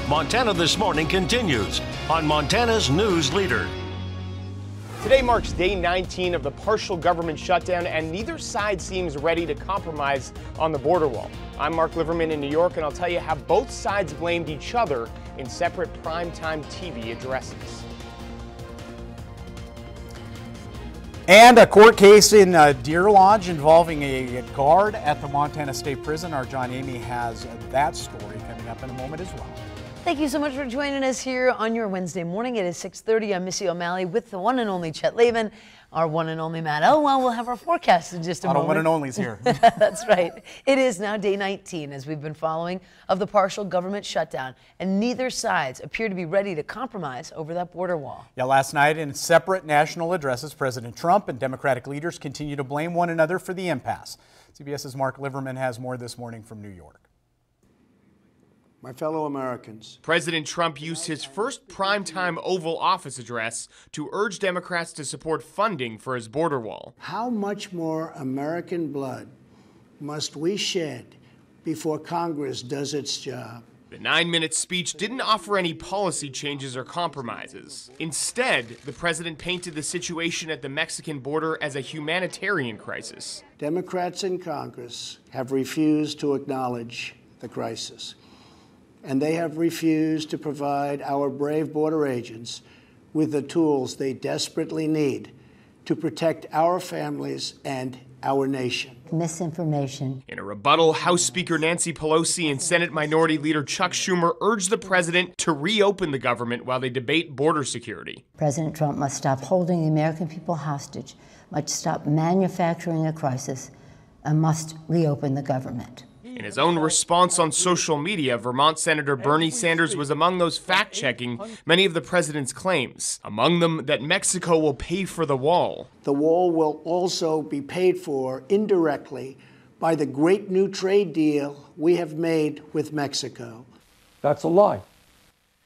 Montana This Morning continues on Montana's News Leader. Today marks day 19 of the partial government shutdown, and neither side seems ready to compromise on the border wall. I'm Mark Liverman in New York, and I'll tell you how both sides blamed each other in separate primetime TV addresses. And a court case in Deer Lodge involving a guard at the Montana State Prison. Our John Amy has that story coming up in a moment as well. Thank you so much for joining us here on your Wednesday morning. It is 6:30. I'm Missy O'Malley with the one and only Chet Lavin, our one and only Matt Elwell. We'll have our forecast in just a moment. One and only's here. That's right. It is now day 19 as we've been following of the partial government shutdown, and neither sides appear to be ready to compromise over that border wall. Yeah, last night in separate national addresses, President Trump and Democratic leaders continue to blame one another for the impasse. CBS's Mark Liverman has more this morning from New York. My fellow Americans. President Trump used his first primetime Oval Office address to urge Democrats to support funding for his border wall. How much more American blood must we shed before Congress does its job? The 9-minute speech didn't offer any policy changes or compromises. Instead, the president painted the situation at the Mexican border as a humanitarian crisis. Democrats in Congress have refused to acknowledge the crisis, and they have refused to provide our brave border agents with the tools they desperately need to protect our families and our nation. Misinformation. In a rebuttal, House Speaker Nancy Pelosi and Senate Minority Leader Chuck Schumer urged the president to reopen the government while they debate border security. President Trump must stop holding the American people hostage, must stop manufacturing a crisis, and must reopen the government. In his own response on social media, Vermont Senator Bernie Sanders was among those fact-checking many of the president's claims, among them that Mexico will pay for the wall. The wall will also be paid for indirectly by the great new trade deal we have made with Mexico. That's a lie.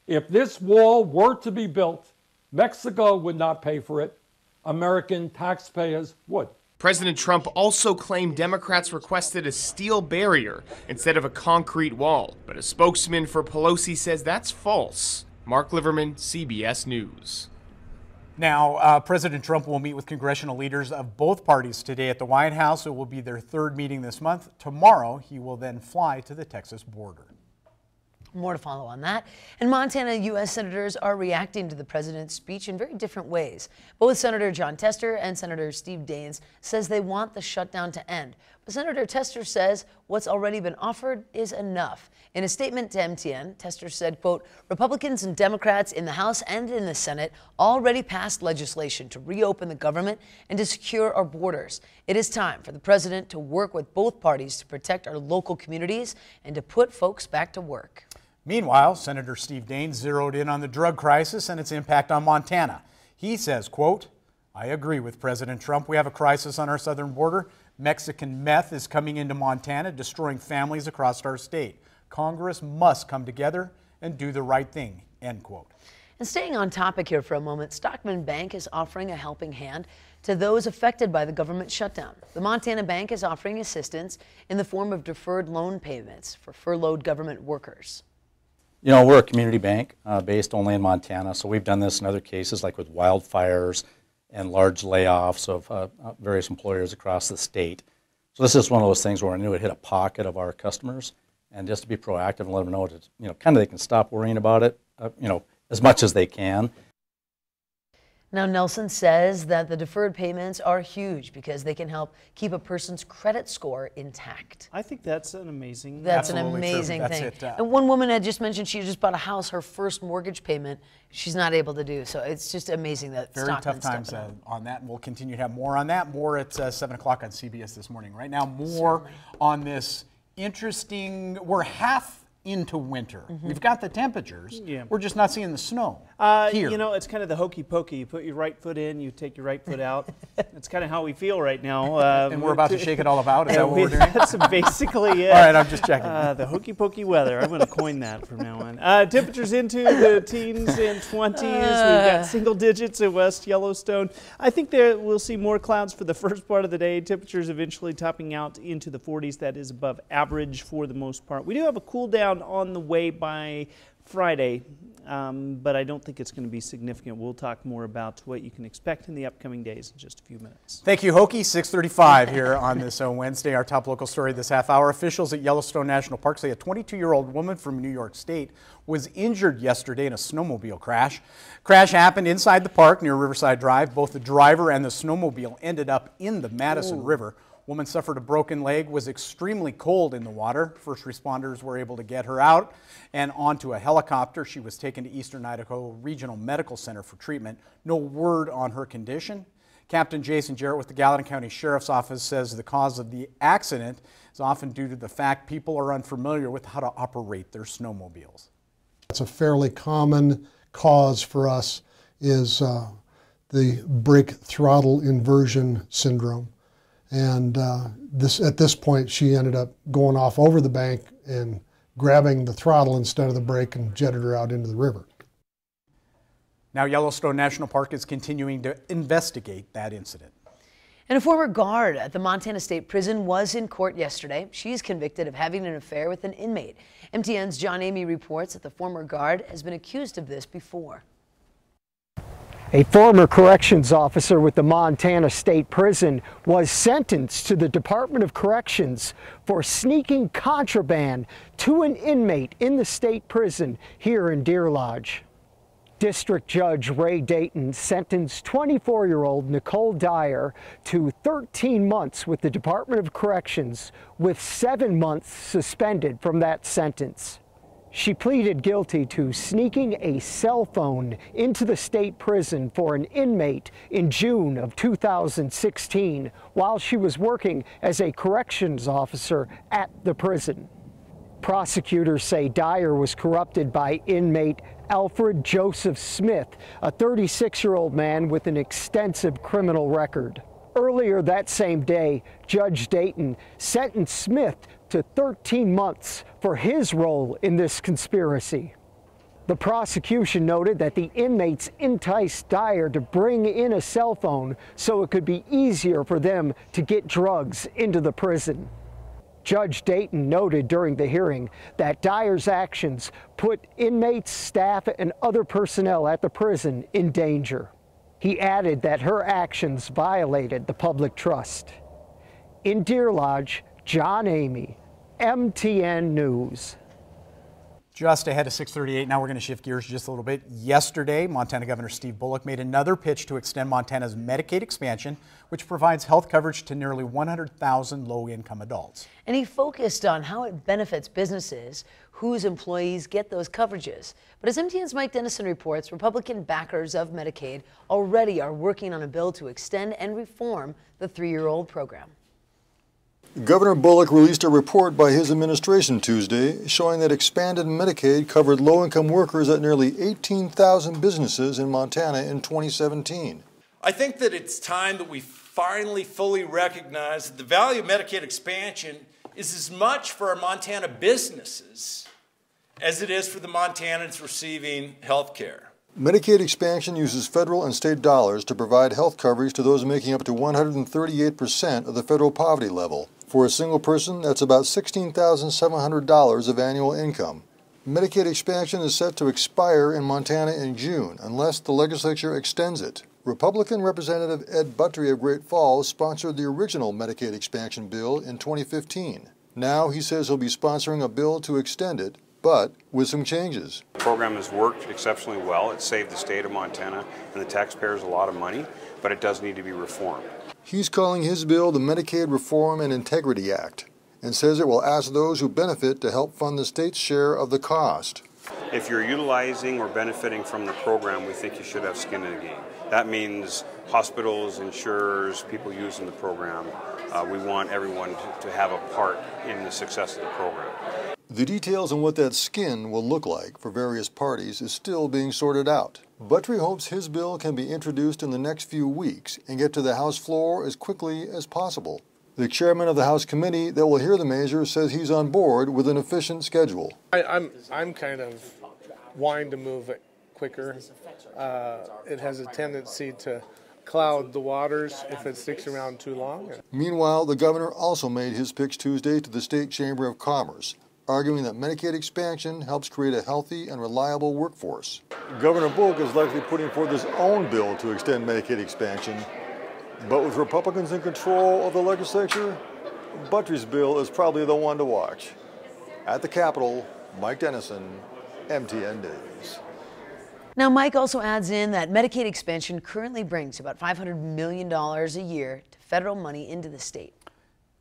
If this wall were to be built, Mexico would not pay for it. American taxpayers would. President Trump also claimed Democrats requested a steel barrier instead of a concrete wall, but a spokesman for Pelosi says that's false. Mark Liverman, CBS News. Now, President Trump will meet with congressional leaders of both parties today at the White House. It will be their third meeting this month. Tomorrow, he will then fly to the Texas border. More to follow on that. And Montana U.S. senators are reacting to the president's speech in very different ways. Both Senator Jon Tester and Senator Steve Daines says they want the shutdown to end. But Senator Tester says what's already been offered is enough. In a statement to MTN, Tester said, quote, Republicans and Democrats in the House and in the Senate already passed legislation to reopen the government and to secure our borders. It is time for the president to work with both parties to protect our local communities and to put folks back to work. Meanwhile, Senator Steve Daines zeroed in on the drug crisis and its impact on Montana. He says, quote, I agree with President Trump. We have a crisis on our southern border. Mexican meth is coming into Montana, destroying families across our state. Congress must come together and do the right thing, end quote. And staying on topic here for a moment, Stockman Bank is offering a helping hand to those affected by the government shutdown. The Montana Bank is offering assistance in the form of deferred loan payments for furloughed government workers. You know, we're a community bank based only in Montana, so we've done this in other cases like with wildfires and large layoffs of various employers across the state. So this is one of those things where I knew it would hit a pocket of our customers, and just to be proactive and let them know that, you know, kind of they can stop worrying about it, you know, as much as they can. Now, Nelson says that the deferred payments are huge because they can help keep a person's credit score intact. I think that's an amazing That's an amazing thing. And one woman had just mentioned she just bought a house, her first mortgage payment, she's not able to do. So it's just amazing that very tough times on that, and we'll continue to have more on that. More at 7 o'clock on CBS This Morning. Right now, more on this interesting, we're half into winter. We've got the temperatures. We're just not seeing the snow. here? You know, it's kind of the hokey pokey. You put your right foot in, you take your right foot out. That's kind of how we feel right now. And we're about to shake it all about? Is that what we're doing? That's basically it. All right, I'm just checking. The hokey pokey weather. I'm going to coin that from now on. Temperatures into the teens and 20s. We've got single digits in West Yellowstone. I think we'll see more clouds for the first part of the day. Temperatures eventually topping out into the 40s. That is above average for the most part. We do have a cool down on the way by Friday, but I don't think it's going to be significant. We'll talk more about what you can expect in the upcoming days in just a few minutes. Thank you, Hokie. 6:35 here on this Wednesday. Our top local story this half hour. Officials at Yellowstone National Park say a 22-year-old woman from New York State was injured yesterday in a snowmobile crash. Crash happened inside the park near Riverside Drive. Both the driver and the snowmobile ended up in the Madison River. Woman suffered a broken leg, was extremely cold in the water. First responders were able to get her out and onto a helicopter. She was taken to Eastern Idaho Regional Medical Center for treatment. No word on her condition. Captain Jason Jarrett with the Gallatin County Sheriff's Office says the cause of the accident is often due to the fact people are unfamiliar with how to operate their snowmobiles. It's a fairly common cause for us is the brake throttle inversion syndrome. And at this point, she ended up going off over the bank and grabbing the throttle instead of the brake and jetted her out into the river. Now Yellowstone National Park is continuing to investigate that incident. And a former guard at the Montana State Prison was in court yesterday. She's convicted of having an affair with an inmate. MTN's John Amy reports that the former guard has been accused of this before. A former corrections officer with the Montana State Prison was sentenced to the Department of Corrections for sneaking contraband to an inmate in the state prison here in Deer Lodge. District Judge Ray Dayton sentenced 24-year-old Nicole Dyer to 13 months with the Department of Corrections, with 7 months suspended from that sentence. She pleaded guilty to sneaking a cell phone into the state prison for an inmate in June of 2016 while she was working as a corrections officer at the prison. Prosecutors say Dyer was corrupted by inmate Alfred Joseph Smith, a 36-year-old man with an extensive criminal record. Earlier that same day, Judge Dayton sentenced Smith to 13 months for his role in this conspiracy. The prosecution noted that the inmates enticed Dyer to bring in a cell phone so it could be easier for them to get drugs into the prison. Judge Dayton noted during the hearing that Dyer's actions put inmates, staff, and other personnel at the prison in danger. He added that her actions violated the public trust. In Deer Lodge, John Amy, MTN News. Just ahead of 6:38, now we're going to shift gears just a little bit. Yesterday, Montana Governor Steve Bullock made another pitch to extend Montana's Medicaid expansion, which provides health coverage to nearly 100,000 low-income adults. And he focused on how it benefits businesses whose employees get those coverages. But as MTN's Mike Dennison reports, Republican backers of Medicaid already are working on a bill to extend and reform the 3-year-old program. Governor Bullock released a report by his administration Tuesday showing that expanded Medicaid covered low-income workers at nearly 18,000 businesses in Montana in 2017. I think that it's time that we finally fully recognize that the value of Medicaid expansion is as much for our Montana businesses as it is for the Montanans receiving health care. Medicaid expansion uses federal and state dollars to provide health coverage to those making up to 138% of the federal poverty level. For a single person, that's about $16,700 of annual income. Medicaid expansion is set to expire in Montana in June, unless the legislature extends it. Republican Representative Ed Buttry of Great Falls sponsored the original Medicaid expansion bill in 2015. Now he says he'll be sponsoring a bill to extend it, but with some changes. The program has worked exceptionally well. It saved the state of Montana and the taxpayers a lot of money, but it does need to be reformed. He's calling his bill the Medicaid Reform and Integrity Act and says it will ask those who benefit to help fund the state's share of the cost. If you're utilizing or benefiting from the program, we think you should have skin in the game. That means hospitals, insurers, people using the program. We want everyone to have a part in the success of the program. The details on what that skin will look like for various parties is still being sorted out. Buttry hopes his bill can be introduced in the next few weeks and get to the House floor as quickly as possible. The chairman of the House committee that will hear the measure says he's on board with an efficient schedule. I'm kind of wanting to move it quicker. It has a tendency to cloud the waters if it sticks around too long. Meanwhile, the governor also made his pitch Tuesday to the State Chamber of Commerce, arguing that Medicaid expansion helps create a healthy and reliable workforce. Governor Bullock is likely putting forth his own bill to extend Medicaid expansion, but with Republicans in control of the legislature, Buttry's bill is probably the one to watch. At the Capitol, Mike Dennison, MTN News. Now, Mike also adds in that Medicaid expansion currently brings about $500 million a year to federal money into the state.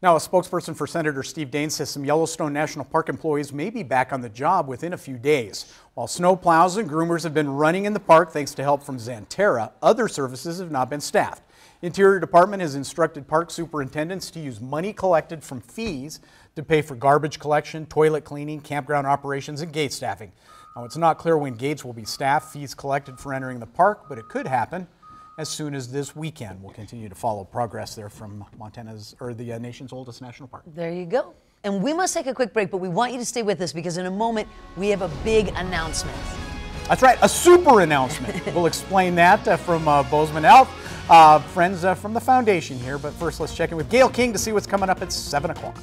Now, a spokesperson for Senator Steve Daines says some Yellowstone National Park employees may be back on the job within a few days. While snowplows and groomers have been running in the park thanks to help from Xanterra, other services have not been staffed. Interior Department has instructed park superintendents to use money collected from fees to pay for garbage collection, toilet cleaning, campground operations, and gate staffing. Now, it's not clear when gates will be staffed, fees collected for entering the park, but it could happen as soon as this weekend. We'll continue to follow progress there from the nation's oldest national park. There you go. And we must take a quick break, but we want you to stay with us because in a moment we have a big announcement. That's right, a super announcement. We'll explain that from Bozeman Health, friends from the foundation here. But first, let's check in with Gail King to see what's coming up at 7 o'clock.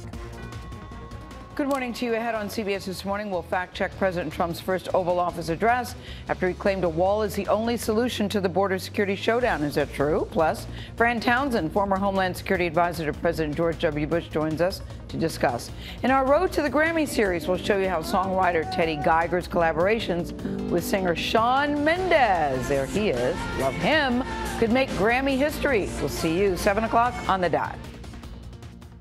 Good morning to you. Ahead on CBS This Morning, we'll fact-check President Trump's first Oval Office address after he claimed a wall is the only solution to the border security showdown. Is that true? Plus, Fran Townsend, former Homeland Security Advisor to President George W. Bush, joins us to discuss. In our Road to the Grammy series, we'll show you how songwriter Teddy Geiger's collaborations with singer Shawn Mendes, there he is, love him, could make Grammy history. We'll see you 7 o'clock on the dot.